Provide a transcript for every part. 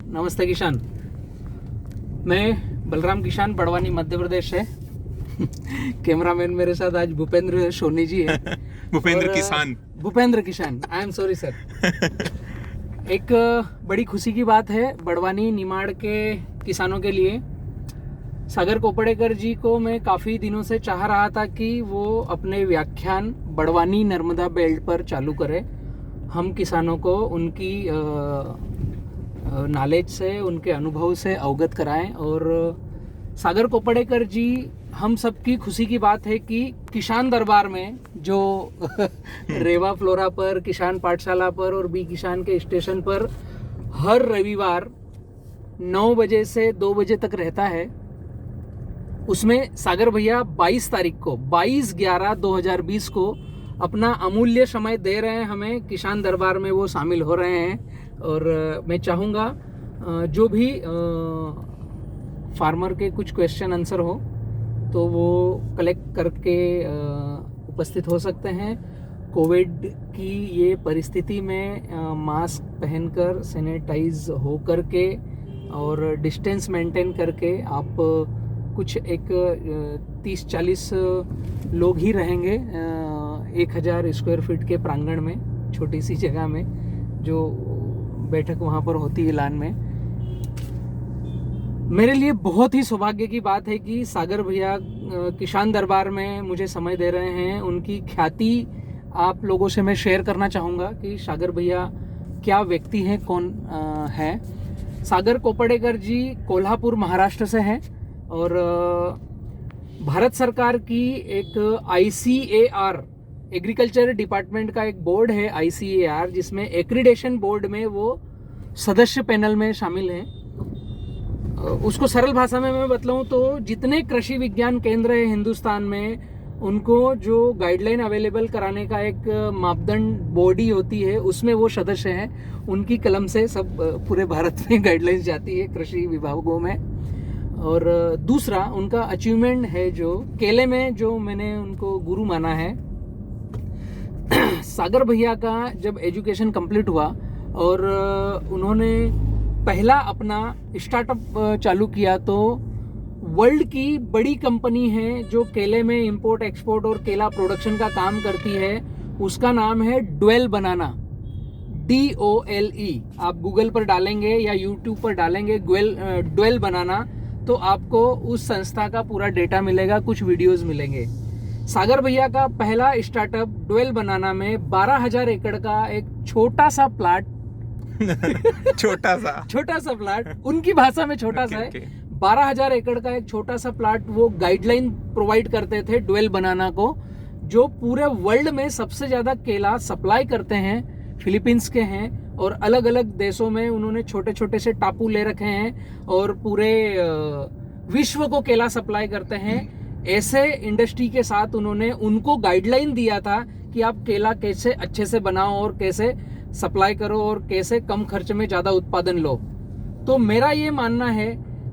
नमस्ते किसान। मैं बलराम किसान, बड़वानी मध्य प्रदेश है। कैमरामैन मेरे साथ आज भूपेंद्र सोनी जी है। भूपेंद्र किसान, आई एम सॉरी सर। एक बड़ी खुशी की बात है बड़वानी निमाड़ के किसानों के लिए। सागर कोपड़ेकर जी को मैं काफ़ी दिनों से चाह रहा था कि वो अपने व्याख्यान बड़वानी नर्मदा बेल्ट पर चालू करें। हम किसानों को उनकी नॉलेज से, उनके अनुभव से अवगत कराएं। और सागर कोपड़ेकर जी, हम सबकी खुशी की बात है कि किसान दरबार में जो रेवा फ्लोरा पर, किसान पाठशाला पर और बी किसान के स्टेशन पर हर रविवार 9 बजे से 2 बजे तक रहता है, उसमें सागर भैया 22 तारीख को 22/11/2020 को अपना अमूल्य समय दे रहे हैं हमें। किसान दरबार में वो शामिल हो रहे हैं और मैं चाहूँगा जो भी फार्मर के कुछ क्वेश्चन आंसर हो तो वो कलेक्ट करके उपस्थित हो सकते हैं। कोविड की ये परिस्थिति में मास्क पहनकर, सैनिटाइज हो करके और डिस्टेंस मेंटेन करके आप कुछ एक 30-40 लोग ही रहेंगे 1000 स्क्वायर फीट के प्रांगण में, छोटी सी जगह में जो बैठक वहाँ पर होती है लान में। मेरे लिए बहुत ही सौभाग्य की बात है कि सागर भैया किसान दरबार में मुझे समय दे रहे हैं। उनकी ख्याति आप लोगों से मैं शेयर करना चाहूँगा कि सागर भैया क्या व्यक्ति हैं, कौन है। सागर कोपड़ेकर जी कोल्हापुर महाराष्ट्र से हैं और भारत सरकार की एक ICAR, एग्रीकल्चर डिपार्टमेंट का एक बोर्ड है ICAR, जिसमें एक्रीडेशन बोर्ड में वो सदस्य पैनल में शामिल हैं। उसको सरल भाषा में मैं बतलाऊं तो जितने कृषि विज्ञान केंद्र है हिंदुस्तान में, उनको जो गाइडलाइन अवेलेबल कराने का एक मापदंड बॉडी होती है, उसमें वो सदस्य हैं। उनकी कलम से सब पूरे भारत में गाइडलाइंस जाती है कृषि विभागों में। और दूसरा उनका अचीवमेंट है जो केले में, जो मैंने उनको गुरु माना है। सागर भैया का जब एजुकेशन कंप्लीट हुआ और उन्होंने पहला अपना स्टार्टअप चालू किया, तो वर्ल्ड की बड़ी कंपनी है जो केले में इंपोर्ट एक्सपोर्ट और केला प्रोडक्शन का काम करती है, उसका नाम है ड्वेल बनाना, DOLE। आप गूगल पर डालेंगे या यूट्यूब पर डालेंगे ड्वेल बनाना तो आपको उस संस्था का पूरा डेटा मिलेगा, कुछ वीडियोस मिलेंगे। सागर भैया का पहला स्टार्टअप ड्वेल बनाना में 12,000 एकड़ का एक छोटा सा प्लाट छोटा सा प्लाट, उनकी भाषा में छोटा सा है। 12,000 एकड़ का एक छोटा सा प्लाट वो गाइडलाइन प्रोवाइड करते थे ड्वेल बनाना को, जो पूरे वर्ल्ड में सबसे ज्यादा केला सप्लाई करते हैं, फिलीपींस के हैं और अलग अलग देशों में उन्होंने छोटे छोटे से टापू ले रखे हैं और पूरे विश्व को केला सप्लाई करते हैं। ऐसे इंडस्ट्री के साथ उन्होंने उनको गाइडलाइन दिया था कि आप केला कैसे अच्छे से बनाओ और कैसे सप्लाई करो और कैसे कम खर्च में ज़्यादा उत्पादन लो। तो मेरा ये मानना है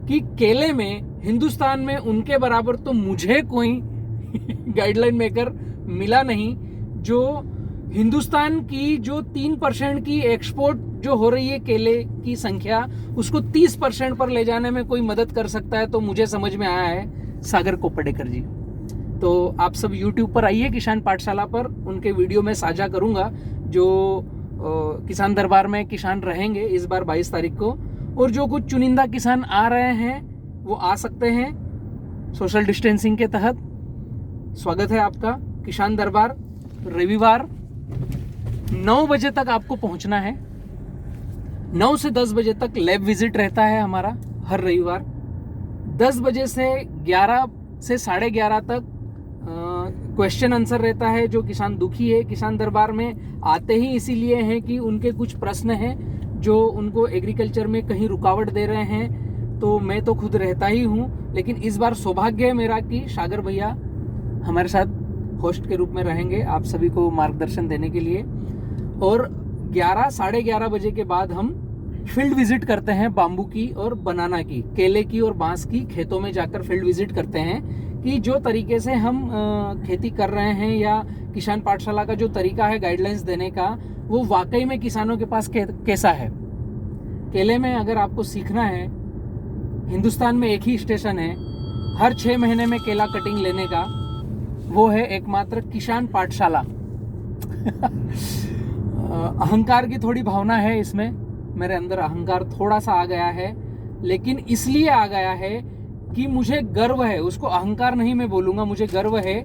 कि केले में हिंदुस्तान में उनके बराबर तो मुझे कोई गाइडलाइन मेकर मिला नहीं, जो हिंदुस्तान की जो 3% की एक्सपोर्ट जो हो रही है केले की संख्या, उसको 30% पर ले जाने में कोई मदद कर सकता है। तो मुझे समझ में आया है सागर कोपड़ेकर जी। तो आप सब YouTube पर आइए, किसान पाठशाला पर उनके वीडियो में साझा करूंगा। जो किसान दरबार में किसान रहेंगे इस बार 22 तारीख को, और जो कुछ चुनिंदा किसान आ रहे हैं वो आ सकते हैं सोशल डिस्टेंसिंग के तहत। स्वागत है आपका। किसान दरबार रविवार 9 बजे तक आपको पहुंचना है। 9 से 10 बजे तक लैब विजिट रहता है हमारा हर रविवार। 10 बजे से 11 से 11:30 तक क्वेश्चन आंसर रहता है। जो किसान दुखी है, किसान दरबार में आते ही इसीलिए हैं कि उनके कुछ प्रश्न हैं जो उनको एग्रीकल्चर में कहीं रुकावट दे रहे हैं। तो मैं तो खुद रहता ही हूँ, लेकिन इस बार सौभाग्य है मेरा कि सागर भैया हमारे साथ होस्ट के रूप में रहेंगे आप सभी को मार्गदर्शन देने के लिए। और 11-11:30 बजे के बाद हम फील्ड विजिट करते हैं बाम्बू की और बनाना की, केले की और बांस की खेतों में जाकर फील्ड विजिट करते हैं कि जो तरीके से हम खेती कर रहे हैं या किसान पाठशाला का जो तरीका है गाइडलाइंस देने का, वो वाकई में किसानों के पास कैसा है। केले में अगर आपको सीखना है, हिंदुस्तान में एक ही स्टेशन है हर 6 महीने में केला कटिंग लेने का, वो है एकमात्र किसान पाठशाला। अहंकार की थोड़ी भावना है इसमें, मेरे अंदर अहंकार थोड़ा सा आ गया है, लेकिन इसलिए आ गया है कि मुझे गर्व है, उसको अहंकार नहीं मैं बोलूँगा, मुझे गर्व है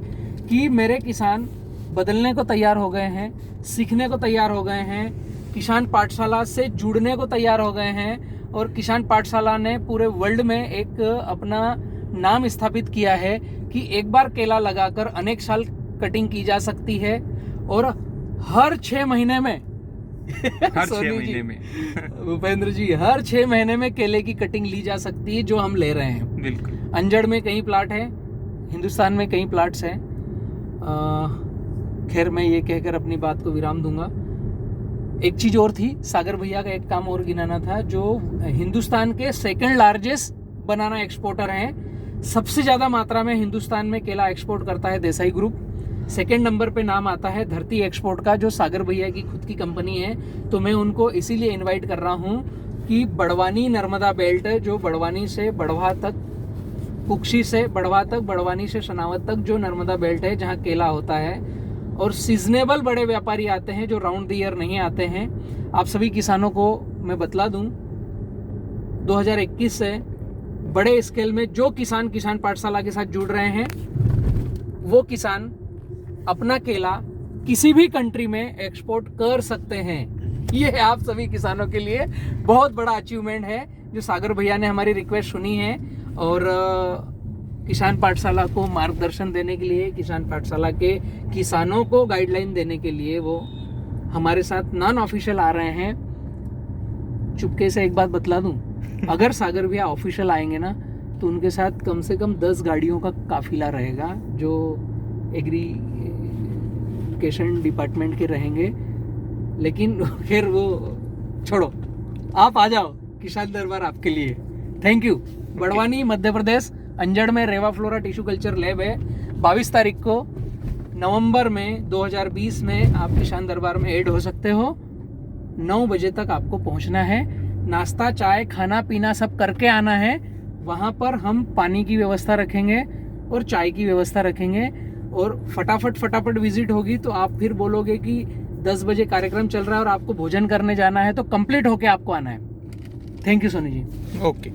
कि मेरे किसान बदलने को तैयार हो गए हैं, सीखने को तैयार हो गए हैं, किसान पाठशाला से जुड़ने को तैयार हो गए हैं, और किसान पाठशाला ने पूरे वर्ल्ड में एक अपना नाम स्थापित किया है कि एक बार केला लगाकर अनेक साल कटिंग की जा सकती है, और हर 6 महीने में हर 6 महीने में भूपेंद्र जी, हर 6 महीने में केले की कटिंग ली जा सकती है, जो हम ले रहे हैं। बिल्कुल। अंजड़ में कई प्लाट है, हिंदुस्तान में कई प्लाट्स हैं। खैर मैं ये कहकर अपनी बात को विराम दूंगा। एक चीज और थी, सागर भैया का एक काम और गिनाना था, जो हिंदुस्तान के सेकंड लार्जेस्ट बनाना एक्सपोर्टर हैं। सबसे ज्यादा मात्रा में हिंदुस्तान में केला एक्सपोर्ट करता है देसाई ग्रुप। सेकंड नंबर पे नाम आता है धरती एक्सपोर्ट का, जो सागर भैया की खुद की कंपनी है। तो मैं उनको इसीलिए इनवाइट कर रहा हूँ कि बड़वानी नर्मदा बेल्ट, जो बड़वानी से बड़वा तक, कुक्षी से बड़वा तक, बड़वानी से सनावत तक जो नर्मदा बेल्ट है जहाँ केला होता है, और सीजनेबल बड़े व्यापारी आते हैं जो राउंड द ईयर नहीं आते हैं। आप सभी किसानों को मैं बतला दूं, 2021 से बड़े स्केल में जो किसान किसान पाठशाला के साथ जुड़ रहे हैं, वो किसान अपना केला किसी भी कंट्री में एक्सपोर्ट कर सकते हैं। ये आप सभी किसानों के लिए बहुत बड़ा अचीवमेंट है, जो सागर भैया ने हमारी रिक्वेस्ट सुनी है, और किसान पाठशाला को मार्गदर्शन देने के लिए, किसान पाठशाला के किसानों को गाइडलाइन देने के लिए वो हमारे साथ नॉन ऑफिशियल आ रहे हैं। चुपके से एक बात बतला दूं, अगर सागर भैया ऑफिशियल आएंगे ना, तो उनके साथ कम से कम 10 गाड़ियों का काफिला रहेगा, जो एग्रीकेशन डिपार्टमेंट के रहेंगे। लेकिन खैर वो छोड़ो, आप आ जाओ, किसान दरबार आपके लिए। Thank you. बड़वानी मध्य प्रदेश, अंजड़ में Rewa flora tissue culture lab है। 22 तारीख को नवंबर में 2020 में आप किसान दरबार में ऐड हो सकते हो। 9 बजे तक आपको पहुंचना है। नाश्ता, चाय, खाना पीना सब करके आना है। वहाँ पर हम पानी की व्यवस्था रखेंगे और चाय की व्यवस्था रखेंगे, और फटाफट विजिट होगी तो आप फिर बोलोगे कि 10 बजे कार्यक्रम चल रहा है और आपको भोजन करने जाना है, तो कंप्लीट होके आपको आना है। Thank you Soni ji. Okay.